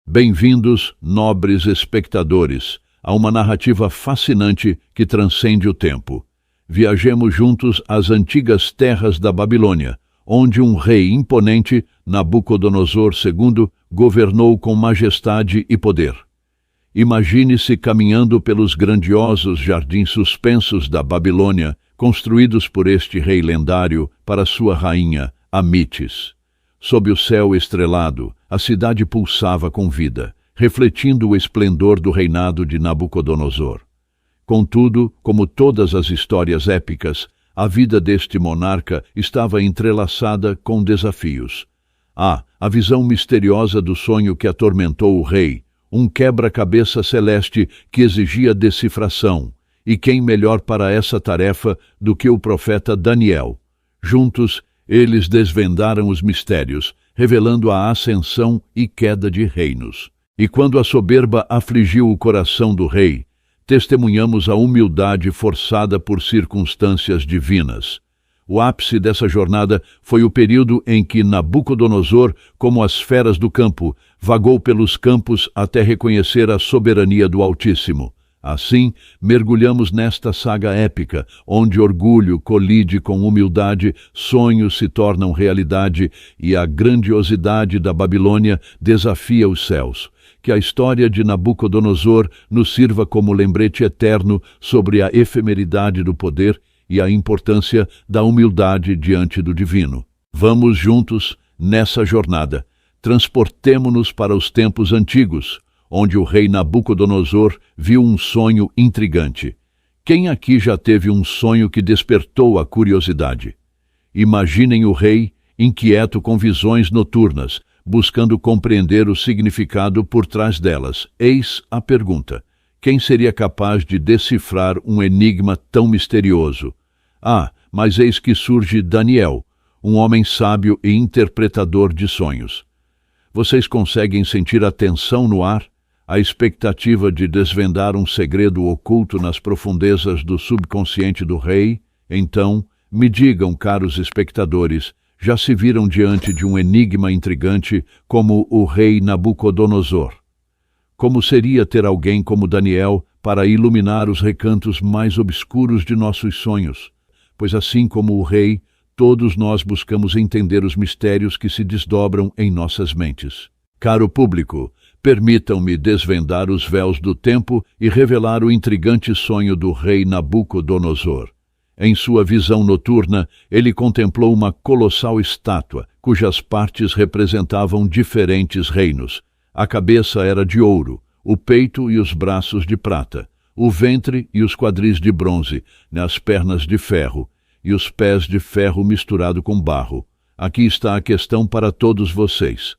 Bem-vindos, nobres espectadores, a uma narrativa fascinante que transcende o tempo. Viajemos juntos às antigas terras da Babilônia, onde um rei imponente, Nabucodonosor II, governou com majestade e poder. Imagine-se caminhando pelos grandiosos jardins suspensos da Babilônia, construídos por este rei lendário para sua rainha, Amitis. Sob o céu estrelado, a cidade pulsava com vida, refletindo o esplendor do reinado de Nabucodonosor. Contudo, como todas as histórias épicas, a vida deste monarca estava entrelaçada com desafios. A visão misteriosa do sonho que atormentou o rei, um quebra-cabeça celeste que exigia decifração, e quem melhor para essa tarefa do que o profeta Daniel? Juntos, eles desvendaram os mistérios, revelando a ascensão e queda de reinos. E quando a soberba afligiu o coração do rei, testemunhamos a humildade forçada por circunstâncias divinas. O ápice dessa jornada foi o período em que Nabucodonosor, como as feras do campo, vagou pelos campos até reconhecer a soberania do Altíssimo. Assim, mergulhamos nesta saga épica, onde orgulho colide com humildade, sonhos se tornam realidade e a grandiosidade da Babilônia desafia os céus. Que a história de Nabucodonosor nos sirva como lembrete eterno sobre a efemeridade do poder e a importância da humildade diante do divino. Vamos juntos nessa jornada. Transportemo-nos para os tempos antigos, onde o rei Nabucodonosor viu um sonho intrigante. Quem aqui já teve um sonho que despertou a curiosidade? Imaginem o rei, inquieto com visões noturnas, buscando compreender o significado por trás delas. Eis a pergunta: quem seria capaz de decifrar um enigma tão misterioso? Mas eis que surge Daniel, um homem sábio e interpretador de sonhos. Vocês conseguem sentir a tensão no ar? A expectativa de desvendar um segredo oculto nas profundezas do subconsciente do rei? Então, me digam, caros espectadores, já se viram diante de um enigma intrigante como o rei Nabucodonosor? Como seria ter alguém como Daniel para iluminar os recantos mais obscuros de nossos sonhos? Pois assim como o rei, todos nós buscamos entender os mistérios que se desdobram em nossas mentes. Caro público, permitam-me desvendar os véus do tempo e revelar o intrigante sonho do rei Nabucodonosor. Em sua visão noturna, ele contemplou uma colossal estátua, cujas partes representavam diferentes reinos. A cabeça era de ouro, o peito e os braços de prata, o ventre e os quadris de bronze, as pernas de ferro e os pés de ferro misturado com barro. Aqui está a questão para todos vocês.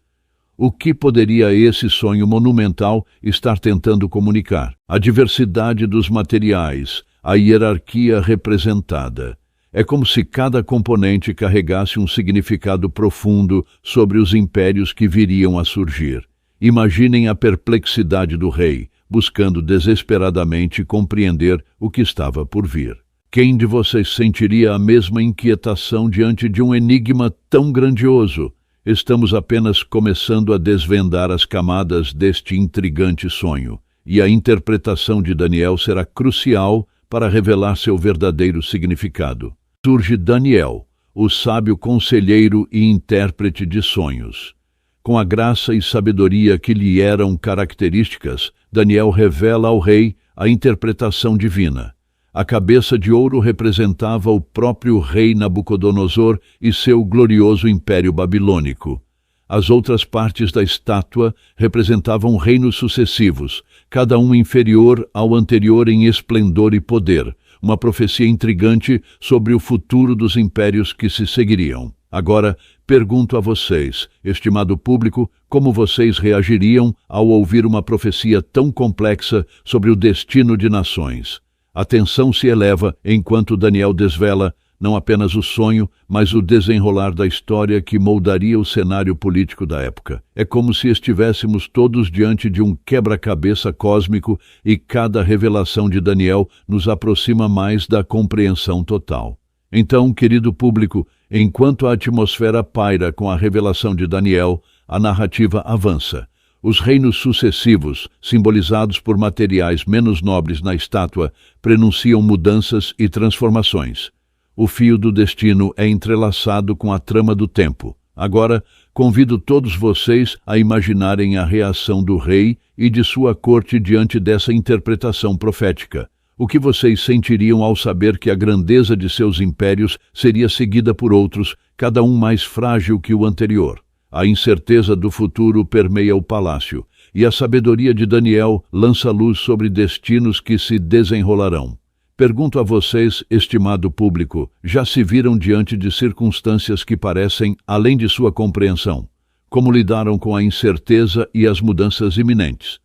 O que poderia esse sonho monumental estar tentando comunicar? A diversidade dos materiais, a hierarquia representada. É como se cada componente carregasse um significado profundo sobre os impérios que viriam a surgir. Imaginem a perplexidade do rei, buscando desesperadamente compreender o que estava por vir. Quem de vocês sentiria a mesma inquietação diante de um enigma tão grandioso? Estamos apenas começando a desvendar as camadas deste intrigante sonho, e a interpretação de Daniel será crucial para revelar seu verdadeiro significado. Surge Daniel, o sábio conselheiro e intérprete de sonhos. Com a graça e sabedoria que lhe eram características, Daniel revela ao rei a interpretação divina. A cabeça de ouro representava o próprio rei Nabucodonosor e seu glorioso império babilônico. As outras partes da estátua representavam reinos sucessivos, cada um inferior ao anterior em esplendor e poder, uma profecia intrigante sobre o futuro dos impérios que se seguiriam. Agora, pergunto a vocês, estimado público, como vocês reagiriam ao ouvir uma profecia tão complexa sobre o destino de nações? A tensão se eleva enquanto Daniel desvela não apenas o sonho, mas o desenrolar da história que moldaria o cenário político da época. É como se estivéssemos todos diante de um quebra-cabeça cósmico e cada revelação de Daniel nos aproxima mais da compreensão total. Então, querido público, enquanto a atmosfera paira com a revelação de Daniel, a narrativa avança. Os reinos sucessivos, simbolizados por materiais menos nobres na estátua, prenunciam mudanças e transformações. O fio do destino é entrelaçado com a trama do tempo. Agora, convido todos vocês a imaginarem a reação do rei e de sua corte diante dessa interpretação profética. O que vocês sentiriam ao saber que a grandeza de seus impérios seria seguida por outros, cada um mais frágil que o anterior? A incerteza do futuro permeia o palácio, e a sabedoria de Daniel lança luz sobre destinos que se desenrolarão. Pergunto a vocês, estimado público, já se viram diante de circunstâncias que parecem além de sua compreensão? Como lidaram com a incerteza e as mudanças iminentes?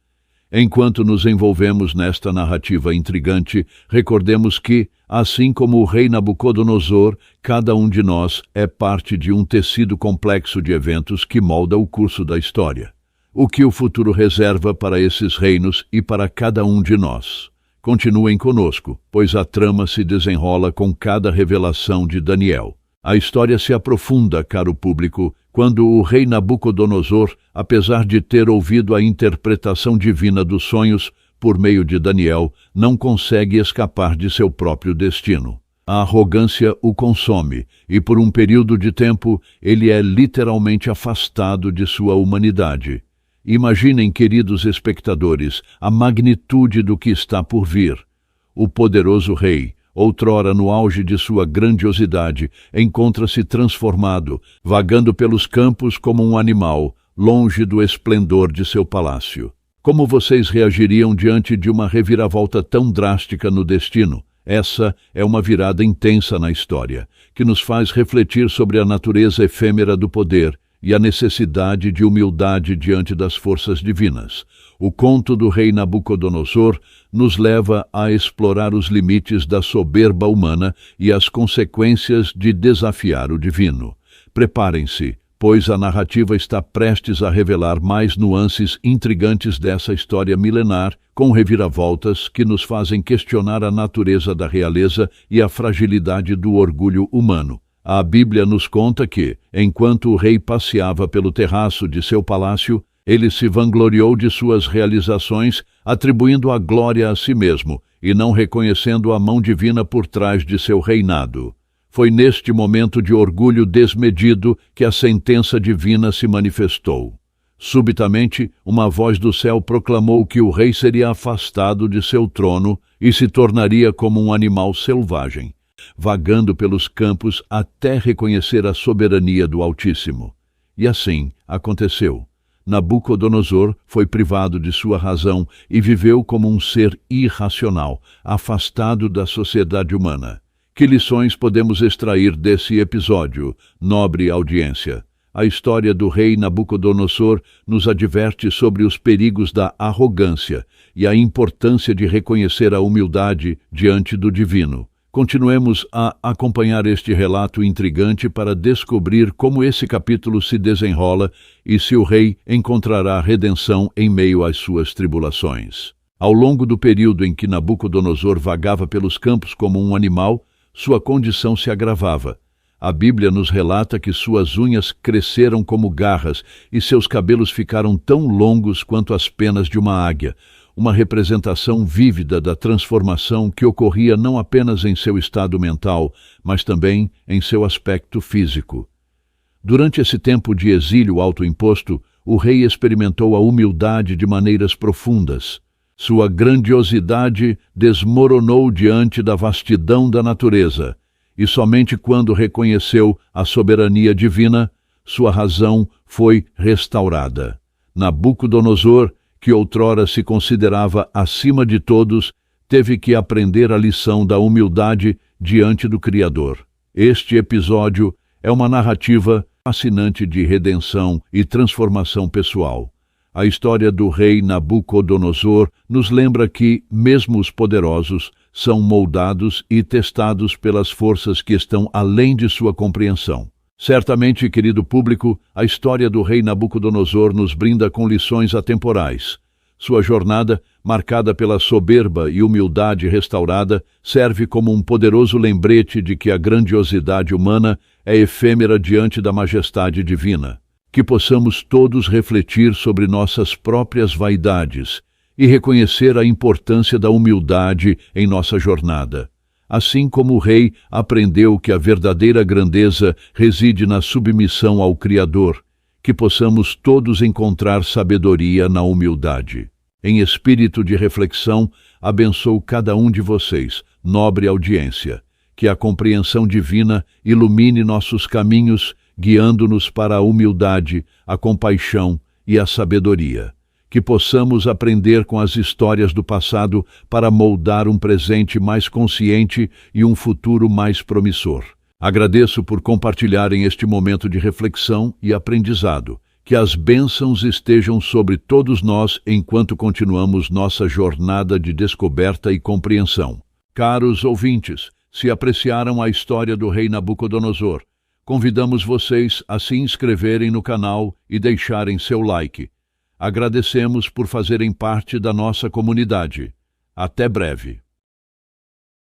Enquanto nos envolvemos nesta narrativa intrigante, recordemos que, assim como o rei Nabucodonosor, cada um de nós é parte de um tecido complexo de eventos que molda o curso da história. O que o futuro reserva para esses reinos e para cada um de nós? Continuem conosco, pois a trama se desenrola com cada revelação de Daniel. A história se aprofunda, caro público, quando o rei Nabucodonosor, apesar de ter ouvido a interpretação divina dos sonhos por meio de Daniel, não consegue escapar de seu próprio destino. A arrogância o consome e, por um período de tempo, ele é literalmente afastado de sua humanidade. Imaginem, queridos espectadores, a magnitude do que está por vir. O poderoso rei, outrora no auge de sua grandiosidade, encontra-se transformado, vagando pelos campos como um animal, longe do esplendor de seu palácio. Como vocês reagiriam diante de uma reviravolta tão drástica no destino? Essa é uma virada intensa na história, que nos faz refletir sobre a natureza efêmera do poder e a necessidade de humildade diante das forças divinas. O conto do rei Nabucodonosor nos leva a explorar os limites da soberba humana e as consequências de desafiar o divino. Preparem-se, pois a narrativa está prestes a revelar mais nuances intrigantes dessa história milenar, com reviravoltas que nos fazem questionar a natureza da realeza e a fragilidade do orgulho humano. A Bíblia nos conta que, enquanto o rei passeava pelo terraço de seu palácio, ele se vangloriou de suas realizações, atribuindo a glória a si mesmo e não reconhecendo a mão divina por trás de seu reinado. Foi neste momento de orgulho desmedido que a sentença divina se manifestou. Subitamente, uma voz do céu proclamou que o rei seria afastado de seu trono e se tornaria como um animal selvagem, vagando pelos campos até reconhecer a soberania do Altíssimo. E assim aconteceu. Nabucodonosor foi privado de sua razão e viveu como um ser irracional, afastado da sociedade humana. Que lições podemos extrair desse episódio, nobre audiência? A história do rei Nabucodonosor nos adverte sobre os perigos da arrogância e a importância de reconhecer a humildade diante do divino. Continuemos a acompanhar este relato intrigante para descobrir como esse capítulo se desenrola e se o rei encontrará redenção em meio às suas tribulações. Ao longo do período em que Nabucodonosor vagava pelos campos como um animal, sua condição se agravava. A Bíblia nos relata que suas unhas cresceram como garras e seus cabelos ficaram tão longos quanto as penas de uma águia, uma representação vívida da transformação que ocorria não apenas em seu estado mental, mas também em seu aspecto físico. Durante esse tempo de exílio autoimposto, o rei experimentou a humildade de maneiras profundas. Sua grandiosidade desmoronou diante da vastidão da natureza, e somente quando reconheceu a soberania divina, sua razão foi restaurada. Nabucodonosor, que outrora se considerava acima de todos, teve que aprender a lição da humildade diante do Criador. Este episódio é uma narrativa fascinante de redenção e transformação pessoal. A história do rei Nabucodonosor nos lembra que, mesmo os poderosos, são moldados e testados pelas forças que estão além de sua compreensão. Certamente, querido público, a história do rei Nabucodonosor nos brinda com lições atemporais. Sua jornada, marcada pela soberba e humildade restaurada, serve como um poderoso lembrete de que a grandiosidade humana é efêmera diante da majestade divina. que possamos todos refletir sobre nossas próprias vaidades e reconhecer a importância da humildade em nossa jornada. Assim como o rei aprendeu que a verdadeira grandeza reside na submissão ao Criador, que possamos todos encontrar sabedoria na humildade. Em espírito de reflexão, abençoo cada um de vocês, nobre audiência, que a compreensão divina ilumine nossos caminhos, guiando-nos para a humildade, a compaixão e a sabedoria. Que possamos aprender com as histórias do passado para moldar um presente mais consciente e um futuro mais promissor. Agradeço por compartilharem este momento de reflexão e aprendizado. Que as bênçãos estejam sobre todos nós enquanto continuamos nossa jornada de descoberta e compreensão. Caros ouvintes, se apreciaram a história do rei Nabucodonosor, convidamos vocês a se inscreverem no canal e deixarem seu like. Agradecemos por fazerem parte da nossa comunidade. Até breve.